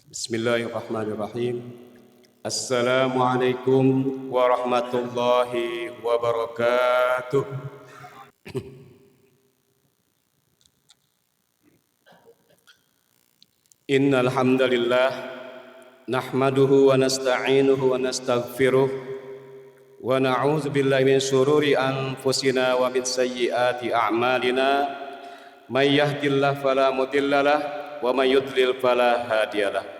Bismillahirrahmanirrahim. Assalamualaikum warahmatullahi wabarakatuh. Innal hamdalillah nahmaduhu wa nasta'inuhu wa nastaghfiruh wa na'udzu billahi min shururi anfusina wa min sayyiati a'malina. May yahdihillahu fala mudhillalah wa may yudlil fala hadiyalah.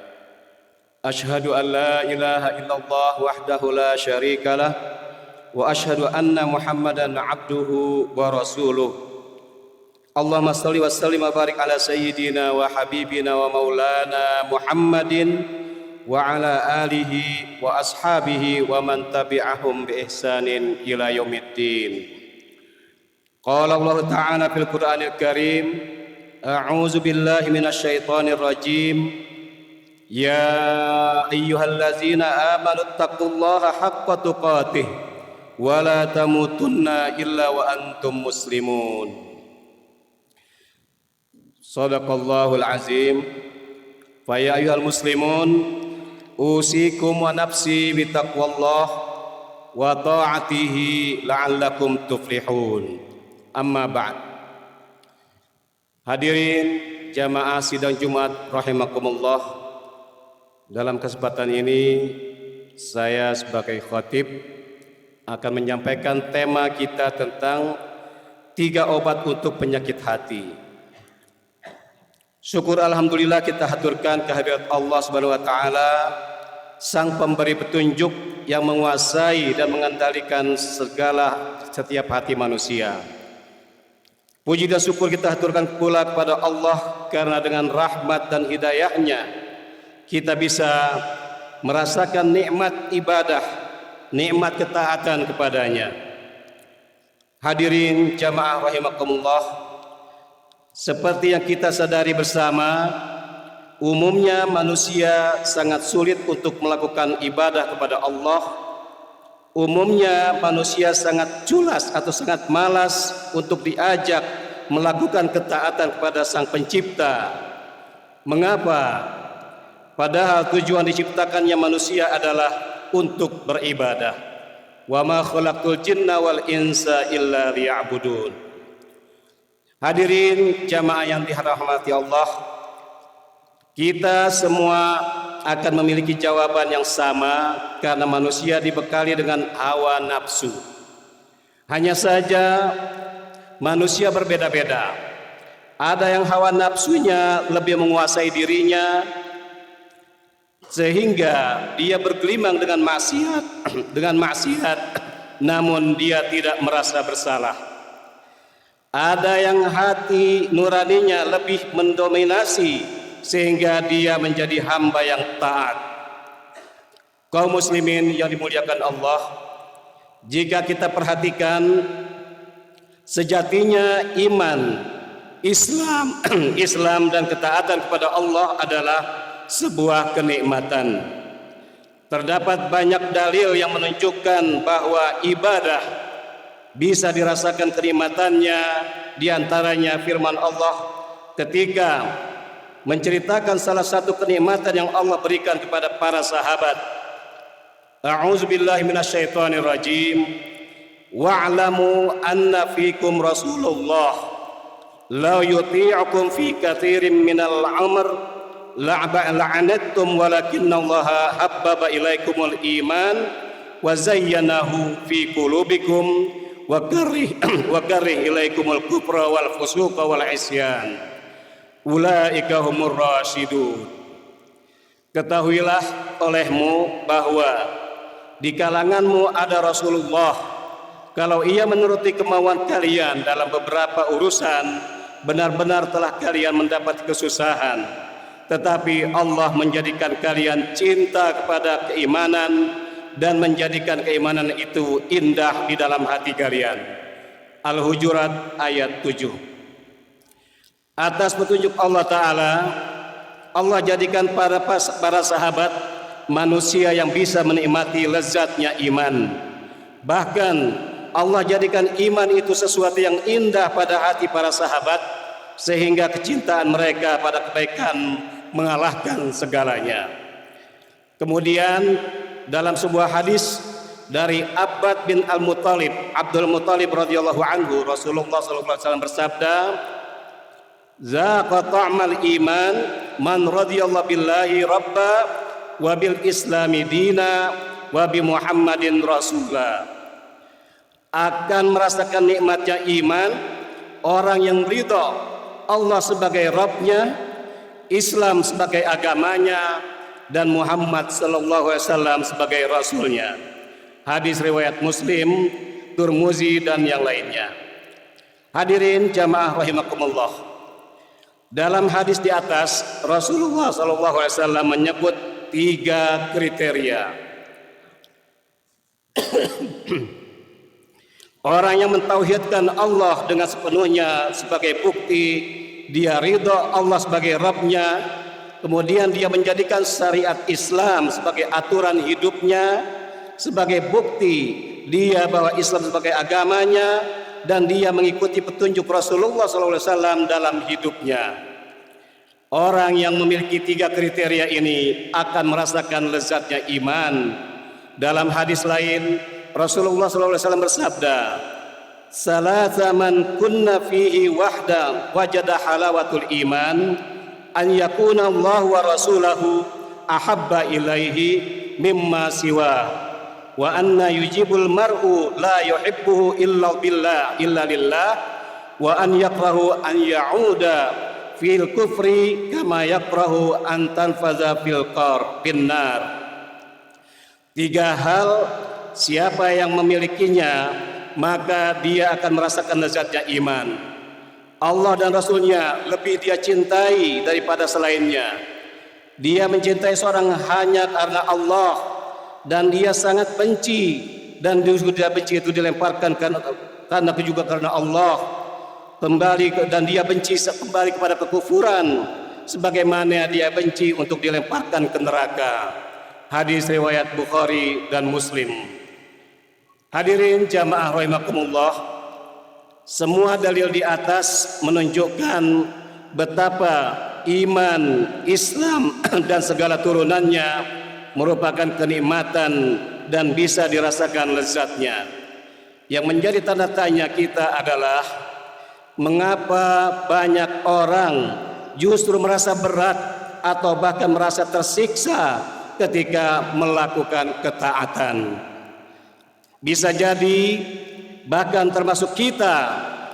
Ashhadu an la ilaha illallah wahdahu la syarikalah wa ashhadu anna Muhammadan abduhu wa rasuluh. Allahumma salli wa sallim wa barik ala sayyidina wa habibina wa maulana Muhammadin wa ala alihi wa ashabihi wa man tabi'ahum bi ihsanin ila yaumiddin. Qala Allah Ta'ala fil Qur'anil Karim, a'udzu billahi minasy syaithanir rajim. Ya ayyuhallazina amanu taqullaha haqqa tuqatih wa la tamutunna illa wa antum muslimun. Shadaqallahul azim. Fa ya ayyuhal muslimun usikum wa nafsi bitaqwallah wa ta'atihi la'allakum tuflihun. Amma ba'd. Hadirin jamaah sidang Jumat rahimakumullah. Dalam kesempatan ini saya sebagai khatib akan menyampaikan tema kita tentang 3 obat untuk penyakit hati. Syukur alhamdulillah kita haturkan kehadirat Allah Subhanahu wa taala, sang pemberi petunjuk yang menguasai dan mengendalikan setiap hati manusia. Puji dan syukur kita haturkan pula kepada Allah karena dengan rahmat dan hidayahnya kita bisa merasakan nikmat ibadah, nikmat ketaatan kepadanya. Hadirin jamaah rahimakumullah, seperti yang kita sadari bersama, umumnya manusia sangat sulit untuk melakukan ibadah kepada Allah. Umumnya manusia sangat culas atau sangat malas untuk diajak melakukan ketaatan kepada Sang Pencipta. Mengapa? Padahal tujuan diciptakannya manusia adalah untuk beribadah. Wa ma khalaqtul jinna wal insa illa liya'budun. Hadirin jamaah yang dirahmati Allah, kita semua akan memiliki jawaban yang sama karena manusia dibekali dengan hawa nafsu. Hanya saja manusia berbeda-beda. Ada yang hawa nafsunya lebih menguasai dirinya, sehingga dia bergelimang dengan maksiat, namun dia tidak merasa bersalah. Ada yang hati nuraninya lebih mendominasi sehingga dia menjadi hamba yang taat. Kaum muslimin yang dimuliakan Allah, jika kita perhatikan, sejatinya iman, Islam dan ketaatan kepada Allah adalah sebuah kenikmatan. Terdapat banyak dalil yang menunjukkan bahwa ibadah bisa dirasakan kenikmatannya, diantaranya firman Allah ketika menceritakan salah satu kenikmatan yang Allah berikan kepada para sahabat. A'udzubillahi minasyaitonir rajim. Wa'lamu anna fikum Rasulullah la yuti'ukum fi katsirin minal amr la'anattum walakinallaha habbaba ilaikumul iman wa zayyanahu fi qulubikum wa karih ilaikumul kufra wal fusuqa wal isyan ulaika humur rasyidun. Ketahuilah olehmu bahwa di kalanganmu ada Rasulullah. Kalau ia menuruti kemauan kalian dalam beberapa urusan, benar-benar telah kalian mendapat kesusahan. Tetapi Allah menjadikan kalian cinta kepada keimanan dan menjadikan keimanan itu indah di dalam hati kalian. Al-Hujurat ayat 7. Atas petunjuk Allah Ta'ala, Allah jadikan para sahabat manusia yang bisa menikmati lezatnya iman. Bahkan Allah jadikan iman itu sesuatu yang indah pada hati para sahabat, sehingga kecintaan mereka pada kebaikan mengalahkan segalanya. Kemudian dalam sebuah hadis dari Abbad bin Al-Muttalib, Abdul Muttalib radhiyallahu anhu, Rasulullah sallallahu alaihi wasallam bersabda, "Zaqa ta'mal iman man radhiyallahu billahi rabba wa bil islami dina wa bi Muhammadin rasulah." Akan merasakan nikmatnya iman orang yang ridha Allah sebagai Rabbnya, Islam sebagai agamanya, dan Muhammad sallallahu alaihi wasallam sebagai rasulnya. Hadis riwayat Muslim, Tirmizi dan yang lainnya. Hadirin jamaah rahimakumullah. Dalam hadis di atas Rasulullah sallallahu alaihi wasallam menyebut 3 kriteria. Orang yang mentauhidkan Allah dengan sepenuhnya sebagai bukti dia ridha Allah sebagai Rabbnya, kemudian dia menjadikan syariat Islam sebagai aturan hidupnya, sebagai bukti dia bahwa Islam sebagai agamanya, dan dia mengikuti petunjuk Rasulullah SAW dalam hidupnya. Orang yang memiliki 3 kriteria ini akan merasakan lezatnya iman. Dalam hadis lain Rasulullah SAW bersabda, "Salasa man kunna fihi wahda wajada halawatul iman, an yakuna Allah wa rasulahu ahabba ilaihi mimma siwa, wa anna yujibul mar'u la yuhibbuhu illa billah illa lillah, wa an yakrahu an ya'uda fil kufri kama yakrahu an tanfaza fil nar." 3 hal, siapa yang memilikinya maka dia akan merasakan lezatnya iman. Allah dan Rasulnya lebih dia cintai daripada selainnya. Dia mencintai seorang hanya karena Allah, dan dia sangat benci, dan dia benci itu dilemparkan karena juga karena Allah, dan dia benci kembali kepada kekufuran sebagaimana dia benci untuk dilemparkan ke neraka. Hadis riwayat Bukhari dan Muslim. Hadirin jamaah rahimakumullah, semua dalil di atas menunjukkan betapa iman, Islam dan segala turunannya merupakan kenikmatan dan bisa dirasakan lezatnya. Yang menjadi tanda tanya kita adalah mengapa banyak orang justru merasa berat atau bahkan merasa tersiksa ketika melakukan ketaatan. Bisa jadi bahkan termasuk kita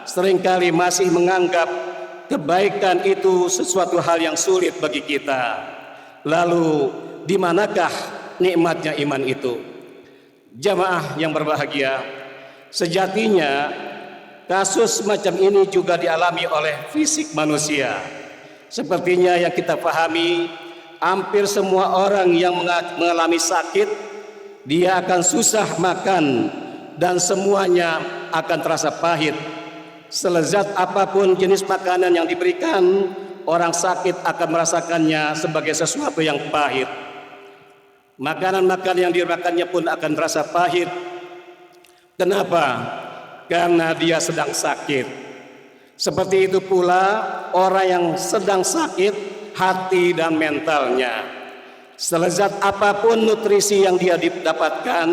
seringkali masih menganggap kebaikan itu sesuatu hal yang sulit bagi kita. Lalu di manakah nikmatnya iman itu? Jamaah yang berbahagia, sejatinya kasus semacam ini juga dialami oleh fisik manusia. Sepertinya yang kita pahami, hampir semua orang yang mengalami sakit, dia akan susah makan dan semuanya akan terasa pahit. Selezat apapun jenis makanan yang diberikan, orang sakit akan merasakannya sebagai sesuatu yang pahit. Makanan-makanan yang dimakannya pun akan terasa pahit. Kenapa? Karena dia sedang sakit. Seperti itu pula orang yang sedang sakit hati dan mentalnya. Selezat apapun nutrisi yang dia dapatkan,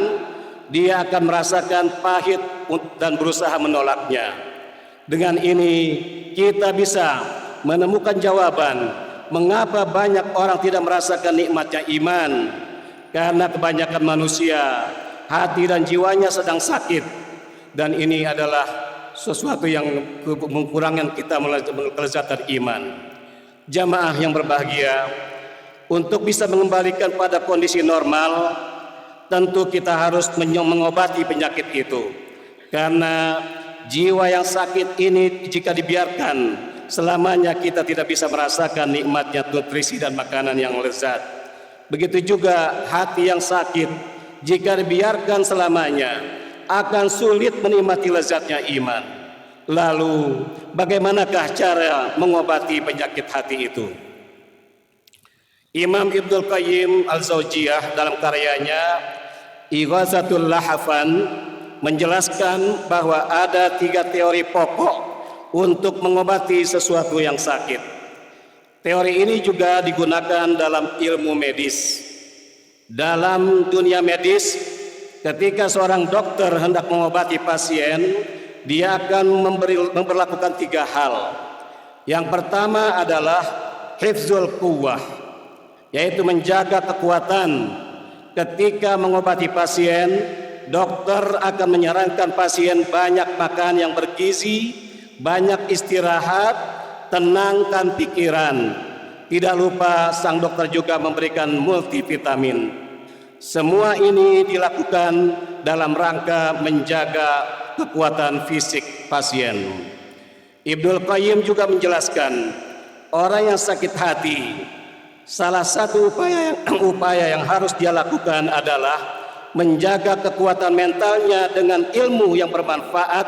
dia akan merasakan pahit dan berusaha menolaknya. Dengan ini kita bisa menemukan jawaban mengapa banyak orang tidak merasakan nikmatnya iman. Karena kebanyakan manusia hati dan jiwanya sedang sakit, dan ini adalah sesuatu yang kekurangan kita kelezatan iman. Jamaah yang berbahagia, untuk bisa mengembalikan pada kondisi normal, tentu kita harus mengobati penyakit itu. Karena jiwa yang sakit ini jika dibiarkan, selamanya kita tidak bisa merasakan nikmatnya nutrisi dan makanan yang lezat. Begitu juga hati yang sakit, jika dibiarkan selamanya, akan sulit menikmati lezatnya iman. Lalu bagaimanakah cara mengobati penyakit hati itu? Imam Ibnul Qayyim Al-Jauziyah dalam karyanya Ighatsatul Lahafan menjelaskan bahwa ada 3 teori pokok untuk mengobati sesuatu yang sakit. Teori ini juga digunakan dalam ilmu medis. Dalam dunia medis, ketika seorang dokter hendak mengobati pasien, dia akan memperlakukan 3 hal. Yang pertama adalah hifzul quwwah, yaitu menjaga kekuatan. Ketika mengobati pasien, dokter akan menyarankan pasien banyak makan yang bergizi, banyak istirahat, tenangkan pikiran. Tidak lupa sang dokter juga memberikan multivitamin. Semua ini dilakukan dalam rangka menjaga kekuatan fisik pasien. Ibnul Qayyim juga menjelaskan, orang yang sakit hati, salah satu upaya yang harus dia lakukan adalah menjaga kekuatan mentalnya dengan ilmu yang bermanfaat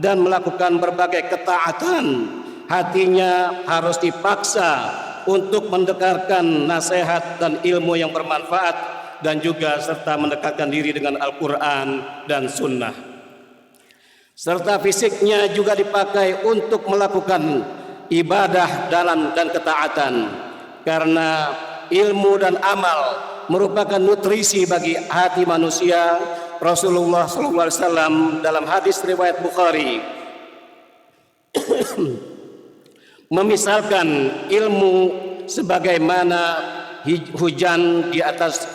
dan melakukan berbagai ketaatan. Hatinya harus dipaksa untuk mendengarkan nasihat dan ilmu yang bermanfaat, dan juga serta mendekatkan diri dengan Al-Quran dan Sunnah. Serta fisiknya juga dipakai untuk melakukan ibadah dan ketaatan, karena ilmu dan amal merupakan nutrisi bagi hati manusia. Rasulullah SAW dalam hadis riwayat Bukhari memisalkan ilmu sebagaimana hujan di atas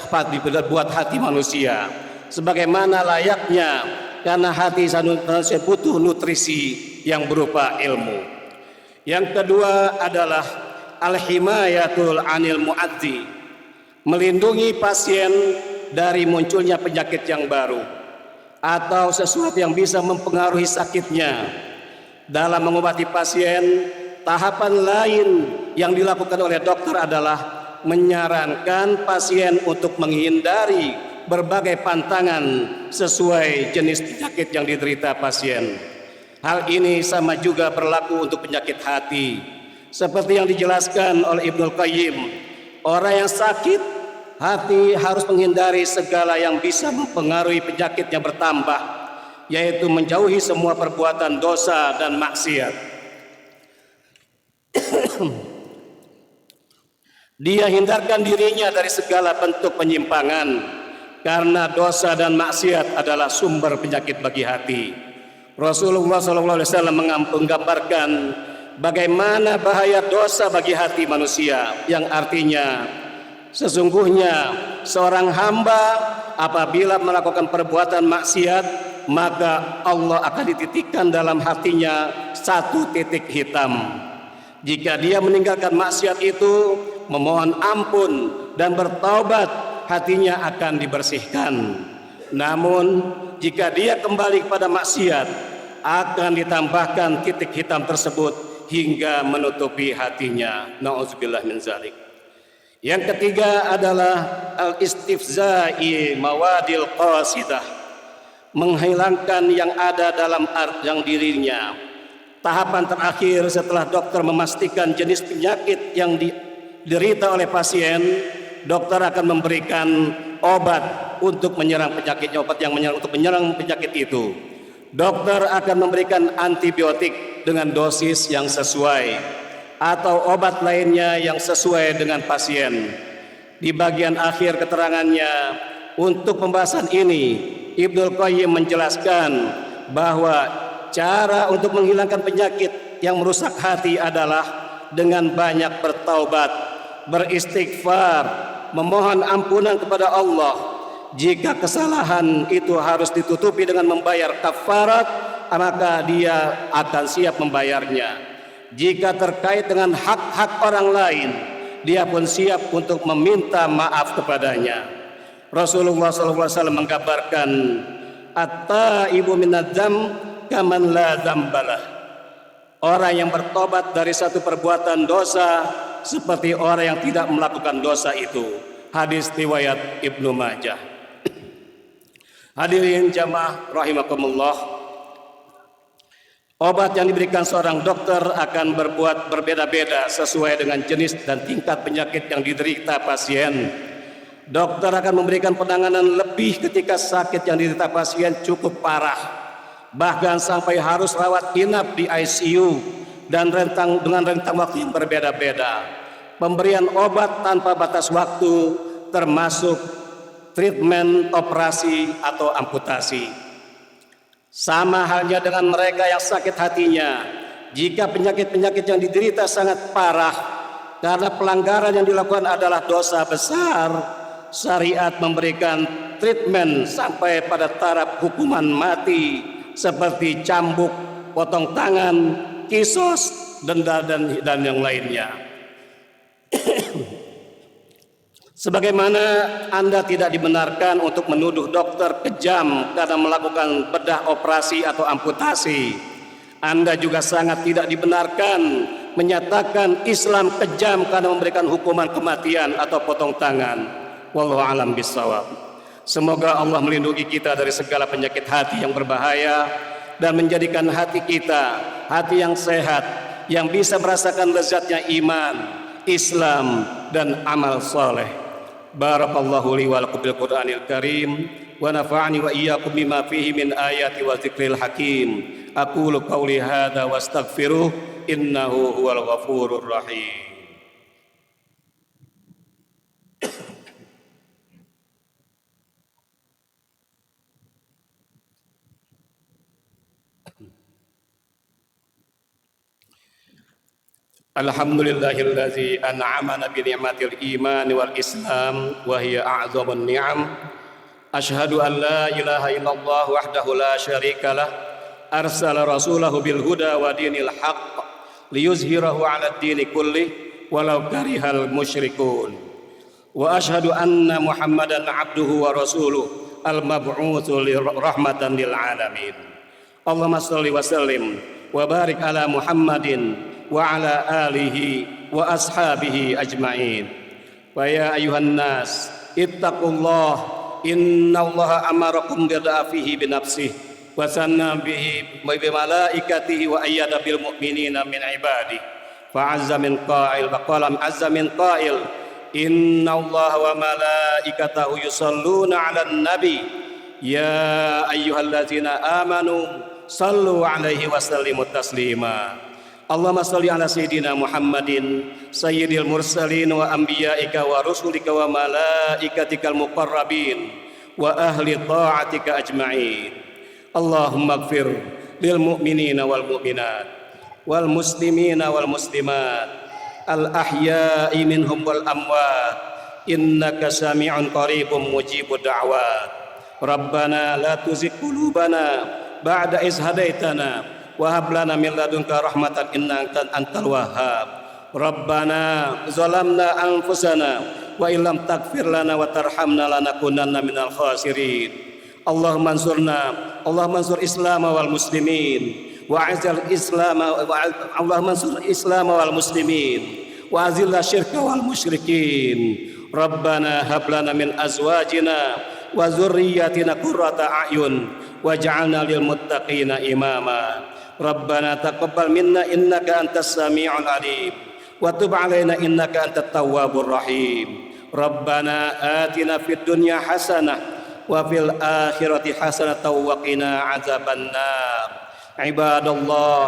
buat hati manusia, sebagaimana layaknya, karena hati manusia butuh nutrisi yang berupa ilmu. Yang kedua adalah al-himayatul anil muadzi, melindungi pasien dari munculnya penyakit yang baru atau sesuatu yang bisa mempengaruhi sakitnya. Dalam mengobati pasien, tahapan lain yang dilakukan oleh dokter adalah menyarankan pasien untuk menghindari berbagai pantangan sesuai jenis penyakit yang diderita pasien. Hal ini sama juga berlaku untuk penyakit hati. Seperti yang dijelaskan oleh Ibnul Qayyim, orang yang sakit hati harus menghindari segala yang bisa mempengaruhi penyakit yang bertambah, yaitu menjauhi semua perbuatan dosa dan maksiat. Dia hindarkan dirinya dari segala bentuk penyimpangan, karena dosa dan maksiat adalah sumber penyakit bagi hati. Rasulullah SAW menggambarkan bagaimana bahaya dosa bagi hati manusia, yang artinya sesungguhnya seorang hamba apabila melakukan perbuatan maksiat, maka Allah akan dititikkan dalam hatinya 1 titik hitam. Jika dia meninggalkan maksiat itu, memohon ampun dan bertaubat, hatinya akan dibersihkan. Namun jika dia kembali kepada maksiat, akan ditambahkan titik hitam tersebut hingga menutupi hatinya. Nauzubillah min zalik. Yang ketiga adalah al-istifzai mawadil qasidah, menghilangkan yang ada dalam yang dirinya. Tahapan terakhir setelah dokter memastikan jenis penyakit yang diderita oleh pasien, dokter akan memberikan obat untuk menyerang penyakitnya, obat yang menyerang penyakit itu. Dokter akan memberikan antibiotik dengan dosis yang sesuai atau obat lainnya yang sesuai dengan pasien. Di bagian akhir keterangannya untuk pembahasan ini, Ibnul Qayyim menjelaskan bahwa cara untuk menghilangkan penyakit yang merusak hati adalah dengan banyak bertaubat, beristighfar, memohon ampunan kepada Allah. Jika kesalahan itu harus ditutupi dengan membayar kafarat, maka dia akan siap membayarnya. Jika terkait dengan hak-hak orang lain, dia pun siap untuk meminta maaf kepadanya. Rasulullah SAW menggambarkan, at-taibu minadz-dzamb kaman la dzambalah. Orang yang bertobat dari satu perbuatan dosa seperti orang yang tidak melakukan dosa itu. Hadis riwayat Ibnu Majah. Hadirin jamaah rahimakumullah, obat yang diberikan seorang dokter akan berbeda-beda sesuai dengan jenis dan tingkat penyakit yang diderita pasien. Dokter akan memberikan penanganan lebih ketika sakit yang diderita pasien cukup parah, bahkan sampai harus rawat inap di ICU dan dengan rentang waktu yang berbeda-beda. Pemberian obat tanpa batas waktu termasuk treatment operasi atau amputasi. Sama halnya dengan mereka yang sakit hatinya, jika penyakit-penyakit yang diderita sangat parah karena pelanggaran yang dilakukan adalah dosa besar, syariat memberikan treatment sampai pada taraf hukuman mati seperti cambuk, potong tangan, kisos, denda dan yang lainnya. Sebagaimana Anda tidak dibenarkan untuk menuduh dokter kejam karena melakukan bedah operasi atau amputasi, Anda juga sangat tidak dibenarkan menyatakan Islam kejam karena memberikan hukuman kematian atau potong tangan. Wallahu a'lam bishawab. Semoga Allah melindungi kita dari segala penyakit hati yang berbahaya dan menjadikan hati kita hati yang sehat, yang bisa merasakan lezatnya iman, Islam dan amal soleh. Barakallahu li wa lakum bil Qur'anil Karim wa nafa'ani wa iyyakum bima fihi min ayati wa dzikril hakim. Aqulu qawli hadza wa astaghfiruh innahu huwal ghafurur rahim. Alhamdulillahillazi an'amana bi ni'matil iman wal islam wa hiya a'zamun ni'am. Asyhadu an la ilaha illallah wahdahu la syarikalah arsala rasulahu bil huda wa dinil haqq liyuzhirahu 'alad dini kullih walau karihal musyrikun. Wa asyhadu anna Muhammadan 'abduhu wa rasuluh al mab'utsu rahmatan lil alamin. Allahumma shalli wa sallim wa barik ala Muhammadin wa ala alihi wa ashabihi ajma'in. Wa ya ayuhan nas ittaqullah innallaha amarakum bidafihi binafsihi wa sanna bihi wa bi malaikatihi wa ayyada bil mu'minina min ibadihi fa azza min qa'il wa qalam azza min qa'il innallaha wa malaikatahu yusalluna 'alan nabi ya ayyuhallazina amanu sallu 'alaihi wa sallimu taslima. Allahumma salli ala sayyidina Muhammadin sayyidil mursalin wa anbiya'ika wa rusulika wa malaikatikal muqarrabin wa ahli ta'atika ajma'in. Allahumma ighfir lil mu'minina wal mu'minat wal muslimina wal muslimat al ahya'i minhum wal amwat innaka sami'un qaribun mujibud da'wat. Rabbana la tuzigh qulubana ba'da idh hadaitana wa hab lana min ladunka rahmatan innaka antal wahhab. Rabbana zalamna anfusana wa illam taghfir lana wa tarhamna lanakunanna minal khasirin. Allahumma ansur Islam wal muslimin wa azil Islam Allahumma ansur Islam wal muslimin wa azil syirka wal musyrikin. Rabbana hab lana min azwajina wa dzurriyyatina qurrata a'yun waj'alna lil muttaqina imama. Rabbana taqabbal minna innaka antas sami'ul alim wa tub 'alaina innaka antat tawwabur rahim. Rabbana atina fid dunya hasanah wa fil akhirati hasanatan wa qina 'adzabannar. Ibadallah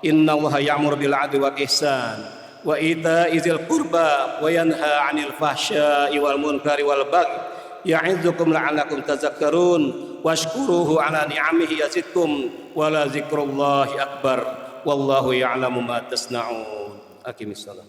innallaha ya'muru bil 'adli wal ihsan wa ita'i dzil qurba wa yanha 'anil fahsya'i wal munkari wal baghi ya'idzukum la'allakum tadhakkarun washkuruhu ala ni'amihi yazidkum wa la dzikrullahi akbar wallahu ya'lamu ma tasna'un. Aqimissalam.